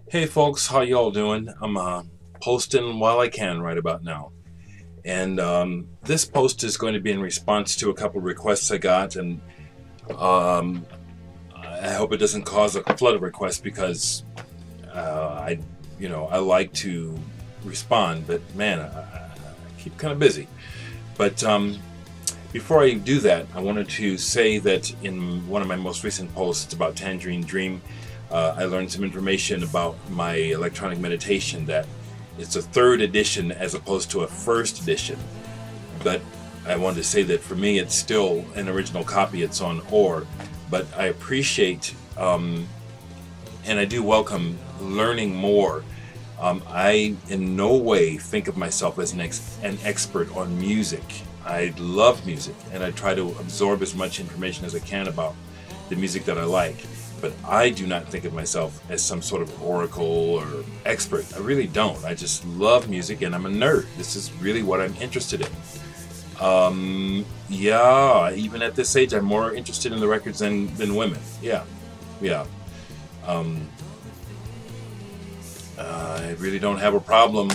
Hey folks, how y'all doing? I'm posting while I can right about now. And this post is going to be in response to a couple requests I got, and um, I hope it doesn't cause a flood of requests because I like to respond, but man, I keep kind of busy. But before I do that, I wanted to say that in one of my most recent posts about Tangerine Dream, I learned some information about my electronic meditation, that it's a third edition as opposed to a first edition. But I wanted to say that for me, it's still an original copy. It's on OR, but I appreciate and I do welcome learning more. I in no way think of myself as an expert on music. I love music, and I try to absorb as much information as I can about the music that I like. But I do not think of myself as some sort of oracle or expert. I really don't. I just love music, and I'm a nerd. This is really what I'm interested in. Yeah, even at this age, I'm more interested in the records than women. Yeah, yeah. Um, I really don't have a problem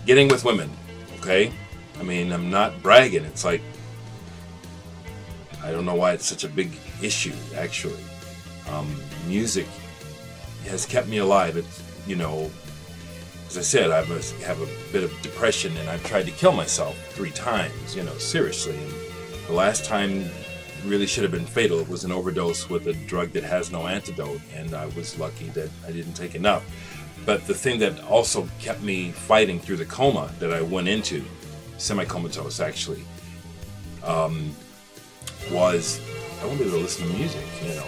getting with women, okay? I mean, I'm not bragging. It's like, I don't know why it's such a big issue, actually. Music has kept me alive. It's, as I said, I have a bit of depression, and I've tried to kill myself 3 times, seriously. And the last time really should have been fatal. It was an overdose with a drug that has no antidote, and I was lucky that I didn't take enough. But the thing that also kept me fighting through the coma that I went into, semi-comatose actually, was I won't be able to listen to music, And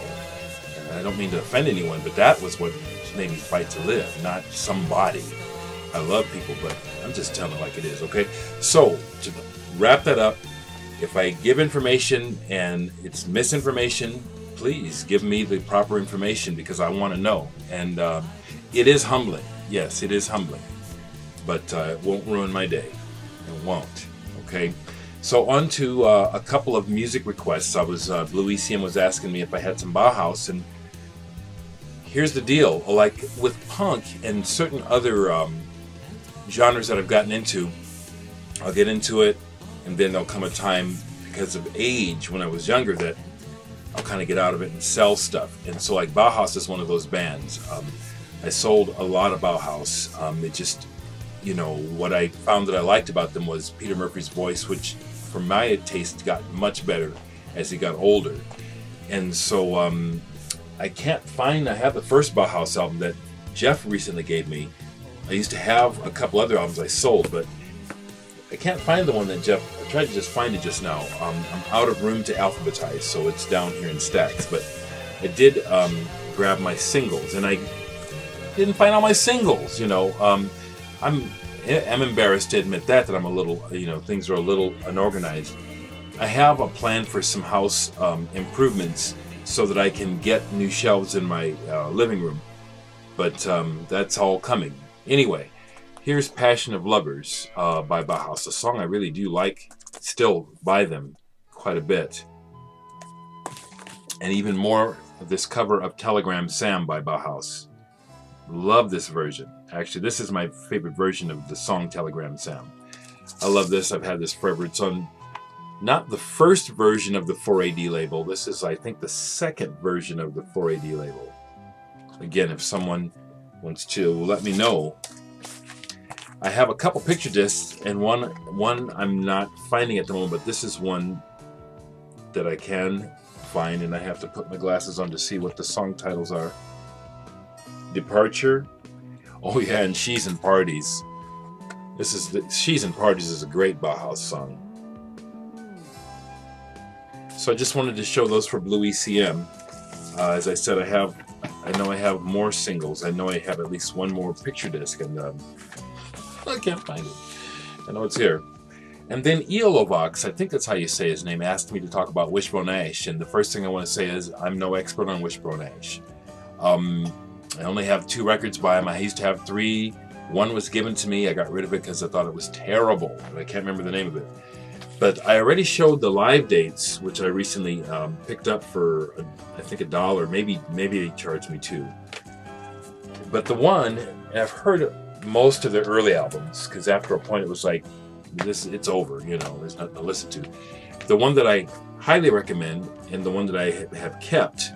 I don't mean to offend anyone, but that was what made me fight to live, not somebody. I love people, but I'm just telling it like it is, okay? So, to wrap that up, if I give information and it's misinformation, please give me the proper information because I want to know. And it is humbling. Yes, it is humbling. But it won't ruin my day. It won't, okay? So on to a couple of music requests. Blue ECM was asking me if I had some Bauhaus, and here's the deal. Like with punk and certain other genres that I've gotten into, I'll get into it, and then there'll come a time because of age when I was younger that I'll kind of get out of it and sell stuff. And so like Bauhaus is one of those bands. I sold a lot of Bauhaus. It just, what I found that I liked about them was Peter Murphy's voice, which for my taste got much better as he got older. And so I have the first Bauhaus album that Jeff recently gave me. I used to have a couple other albums I sold, but I can't find the one that Jeff, I tried to just find it just now. I'm out of room to alphabetize, so it's down here in stacks. But I did grab my singles, and I didn't find all my singles, I'm embarrassed to admit that I'm a little, things are a little unorganized. I have a plan for some house improvements so that I can get new shelves in my living room, but that's all coming. Anyway, here's Passion of Lovers by Bauhaus, a song I really do like, still buy them quite a bit. And even more of this cover of Telegram Sam by Bauhaus. Love this version. Actually, this is my favorite version of the song Telegram Sam. I love this. I've had this forever. It's on not the first version of the 4AD label. This is, I think, the second version of the 4AD label. Again, if someone wants to let me know. I have a couple picture discs, and one I'm not finding at the moment, but this is one that I can find, and I have to put my glasses on to see what the song titles are. Departure. Oh yeah, and She's in Parties. She's in Parties is a great Bauhaus song. So I just wanted to show those for Blue ECM. As I said, I know I have more singles. I know I have at least one more picture disc, and I can't find it. I know it's here. And then Eolovox, I think that's how you say his name, asked me to talk about Wishbone Ash, and the first thing I want to say is I'm no expert on Wishbone Ash. I only have 2 records by him. I used to have 3. One was given to me. I got rid of it because I thought it was terrible. I can't remember the name of it. But I already showed the live dates, which I recently picked up for, I think, $1. Maybe they charged me $2. But the one, and I've heard most of their early albums, because after a point it was like, it's over, you know, there's nothing to listen to. The one that I highly recommend, and the one that I have kept,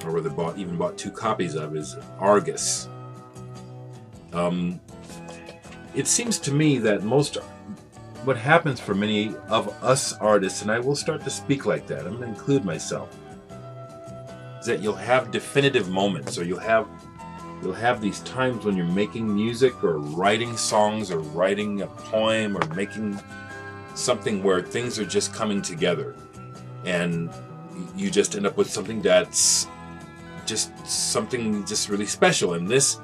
or rather even bought 2 copies of, is Argus. It seems to me that what happens for many of us artists, and I will start to speak like that, I'm going to include myself, is that you'll have definitive moments, or you'll have these times when you're making music or writing songs or writing a poem or making something where things are just coming together, and you just end up with something that's just really special. And this,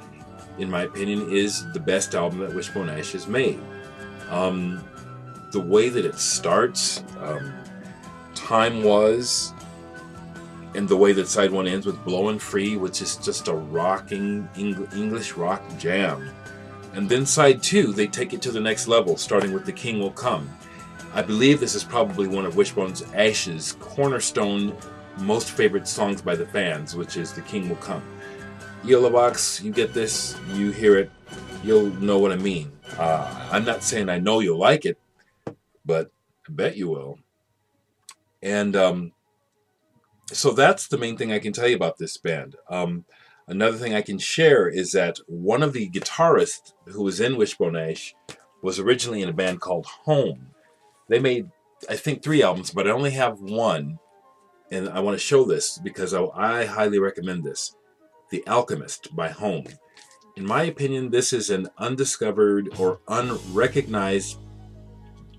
in my opinion, is the best album that Wishbone Ash has made. The way that it starts, Time Was, and the way that side 1 ends with Blowin' Free, which is just a rocking English rock jam. And then side 2, they take it to the next level, starting with The King Will Come. I believe this is probably one of Wishbone Ash's cornerstone, most favorite songs by the fans, which is The King Will Come. Yellow Box, you get this, you hear it, you'll know what I mean. I'm not saying I know you'll like it, but I bet you will. And so that's the main thing I can tell you about this band. Another thing I can share is that one of the guitarists who was in Wishbone Ash was originally in a band called Home. They made, I think, 3 albums, but I only have one, and I want to show this because I highly recommend this. The Alchemist by Home. In my opinion, this is an undiscovered or unrecognized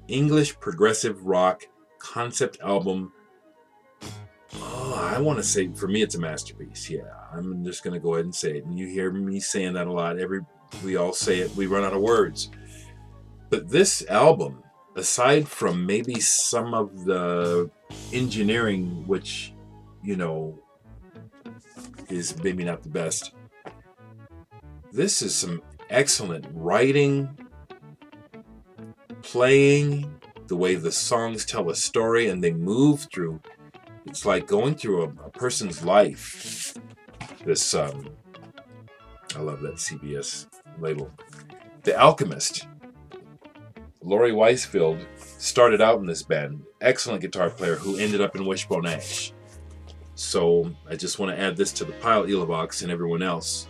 English progressive rock concept album. I want to say, for me, it's a masterpiece. Yeah, I'm just going to go ahead and say it. And you hear me saying that a lot. We all say it. We run out of words. But this album, aside from maybe some of the engineering, which, you know, is maybe not the best, this is some excellent writing, playing, the way the songs tell a story and they move through. It's like going through a person's life. This, I love that CBS label. The Alchemist. Laurie Weisfield started out in this band. Excellent guitar player who ended up in Wishbone Ash. So I just want to add this to the pile, Elabox and everyone else.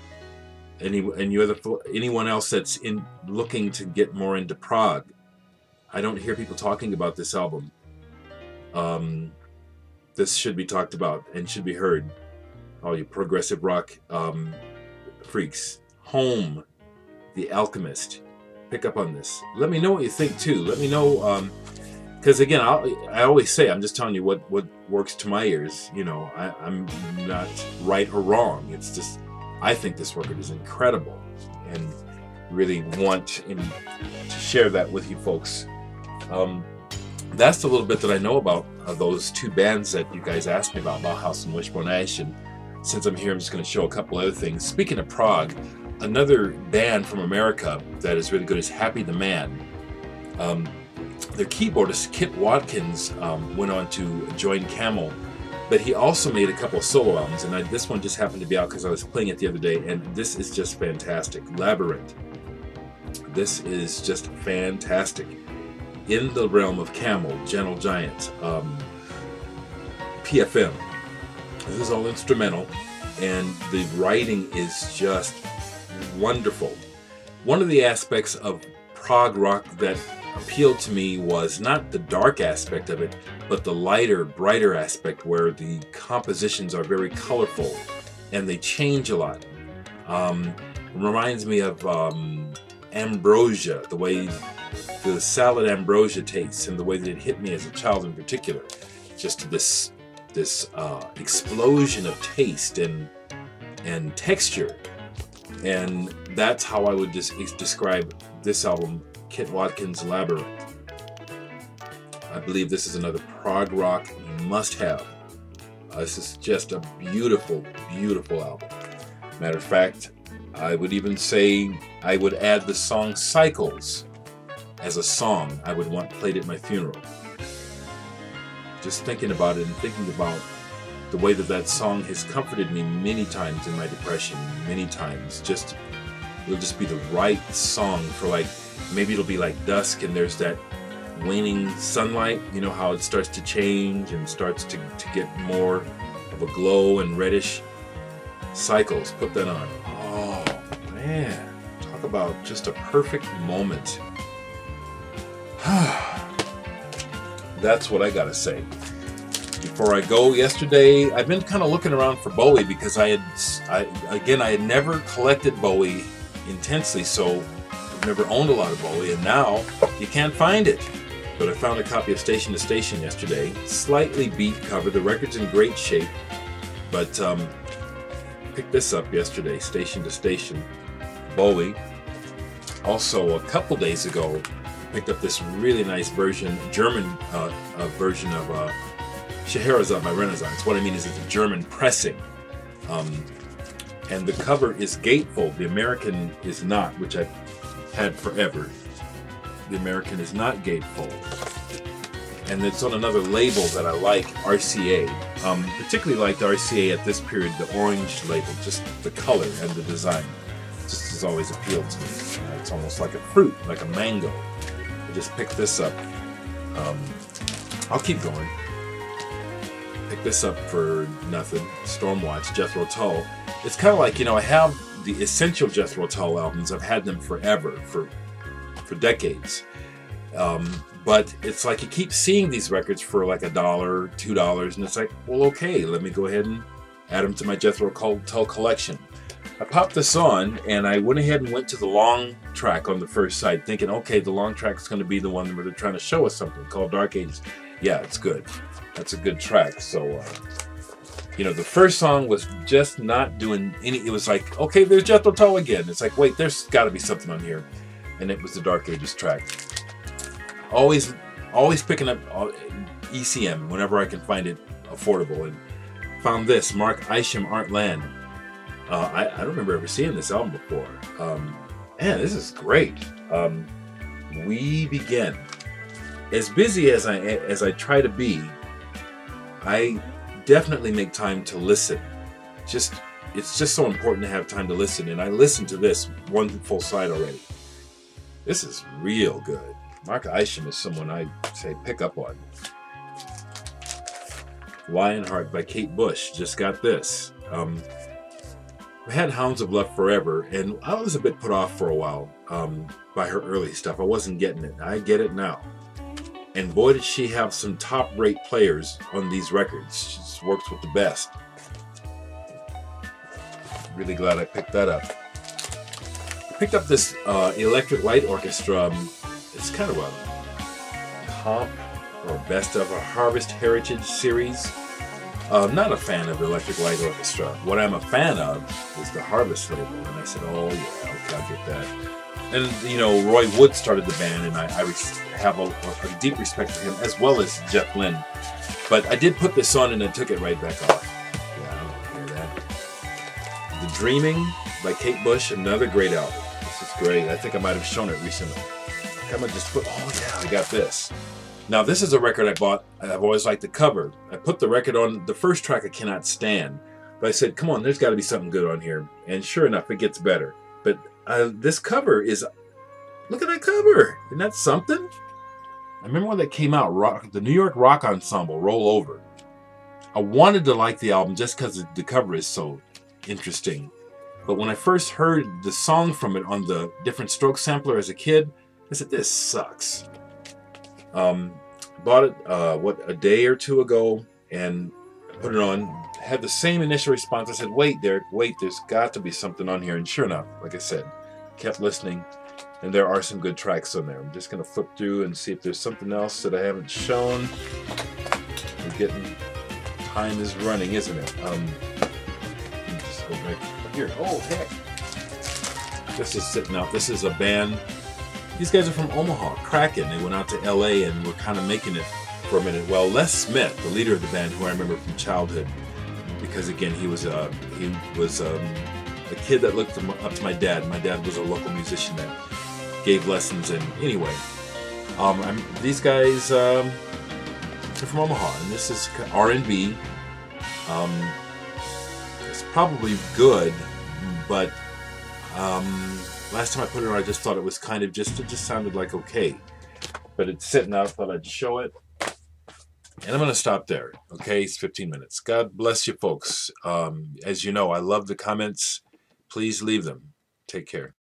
Anyone else that's looking to get more into prog. I don't hear people talking about this album. This should be talked about and should be heard. All you progressive rock freaks. Home, The Alchemist. Pick up on this. Let me know what you think too. Let me know, because again, I always say, I'm just telling you what works to my ears. You know, I'm not right or wrong. It's just, I think this record is incredible, and really want to share that with you folks. That's a little bit that I know about those 2 bands that you guys asked me about, Bauhaus and Wishbone Ash. And since I'm here, I'm just going to show a couple other things. Speaking of prog, another band from America that is really good is Happy the Man. Their keyboardist, Kip Watkins, went on to join Camel, but he also made a couple of solo albums, and this one just happened to be out because I was playing it the other day, and this is just fantastic. Labyrinth. This is just fantastic. In the realm of Camel, Gentle Giant, PFM. This is all instrumental, and the writing is just wonderful. One of the aspects of prog rock that appealed to me was not the dark aspect of it, but the lighter, brighter aspect where the compositions are very colorful and they change a lot. It reminds me of Ambrosia, the way the salad Ambrosia tastes and the way that it hit me as a child in particular. Just this explosion of taste and texture. And that's how I would describe this album, Kip Watkins' Labyrinth. I believe this is another prog rock must-have. This is just a beautiful, beautiful album. Matter of fact, I would even say I would add the song Cycles as a song I would want played at my funeral. Just thinking about it and thinking about the way that that song has comforted me many times in my depression, many times. Just, it'll just be the right song for, like, maybe it'll be like dusk and there's that waning sunlight, you know how it starts to change and starts to get more of a glow and reddish cycles. Put that on. Oh man, talk about just a perfect moment. That's what I gotta say. Before I go, yesterday I've been kind of looking around for Bowie because I had never collected Bowie intensely, so I've never owned a lot of Bowie, and now you can't find it. But I found a copy of Station to Station yesterday. Slightly beat cover. The record's in great shape. But picked this up yesterday, Station to Station, Bowie. Also, a couple days ago, picked up this really nice version, German version of Scheherazade by Renaissance. What I mean is it's a German pressing. And the cover is gatefold. The American is not, which I've had forever. The American is not gatefold, and it's on another label that I like, RCA. Particularly liked RCA at this period, the orange label, just the color and the design just has always appealed to me. It's almost like a fruit, like a mango. I just picked this up. I'll keep going. Picked this up for nothing. Stormwatch, Jethro Tull. It's kind of like, you know, I have the essential Jethro Tull albums. I've had them forever, for decades, but it's like you keep seeing these records for like $1, $2, and it's like, well, okay, let me go ahead and add them to my Jethro Tull collection. I popped this on and I went ahead and went to the long track on the first side, thinking, okay, the long track is going to be the one where they're trying to show us something called Dark Ages. Yeah, it's good. That's a good track. So you know, the first song was just not doing any. It was like, okay, there's Jethro Tull again. It's like, wait, there's got to be something on here. And it was the Dark Ages track. Always picking up ECM whenever I can find it affordable, and found this Mark Isham Art Land. I don't remember ever seeing this album before. Man, this is great. We Begin. As busy as I try to be, I definitely make time to listen. It's just so important to have time to listen, and I listened to this one full side already. This is real good. Mark Isham is someone I say pick up on. Lionheart by Kate Bush. Just got this. I had Hounds of Love forever, and I was a bit put off for a while by her early stuff. I wasn't getting it. I get it now. And boy, did she have some top-rate players on these records. She just works with the best. Really glad I picked that up. Picked up this Electric Light Orchestra. It's kind of a comp or best of a Harvest Heritage series. Not a fan of Electric Light Orchestra. What I'm a fan of is the Harvest label, and I said, oh yeah, okay, I'll get that. And you know, Roy Wood started the band, and I have a deep respect for him, as well as Jeff Lynne. But I did put this on and I took it right back off. Yeah, I don't hear that. The Dreaming by Kate Bush, another great album. This is great. I think I might have shown it recently. I'm gonna just put, oh yeah, I got this. Now this is a record I bought, and I've always liked the cover. I put the record on, the first track I cannot stand, but I said, come on, there's got to be something good on here. And sure enough, it gets better. But this cover is, look at that cover. Isn't that something? I remember when that came out, the New York Rock Ensemble, Roll Over. I wanted to like the album just because the cover is so interesting. But when I first heard the song from it on the Different Strokes sampler as a kid, I said, this sucks. Bought it, a day or two ago, and put it on. Had the same initial response. I said, wait, Dereck, wait, there's got to be something on here. And sure enough, like I said, kept listening, and there are some good tracks on there. I'm just going to flip through and see if there's something else that I haven't shown. We're getting, time is running, isn't it? Just go right here. Oh, heck. This is sitting out. This is a band. These guys are from Omaha, Kraken. They went out to LA and were kind of making it for a minute. Well, Les Smith, the leader of the band, who I remember from childhood, because again, he was a kid that looked up to my dad. My dad was a local musician that gave lessons, and anyway, these guys are from Omaha, and this is R&B. It's probably good, but last time I put it on, I just thought it was kind of it just sounded like okay. But it's sitting out, thought I'd show it. And I'm going to stop there. Okay, it's 15 minutes. God bless you folks. As you know, I love the comments. Please leave them. Take care.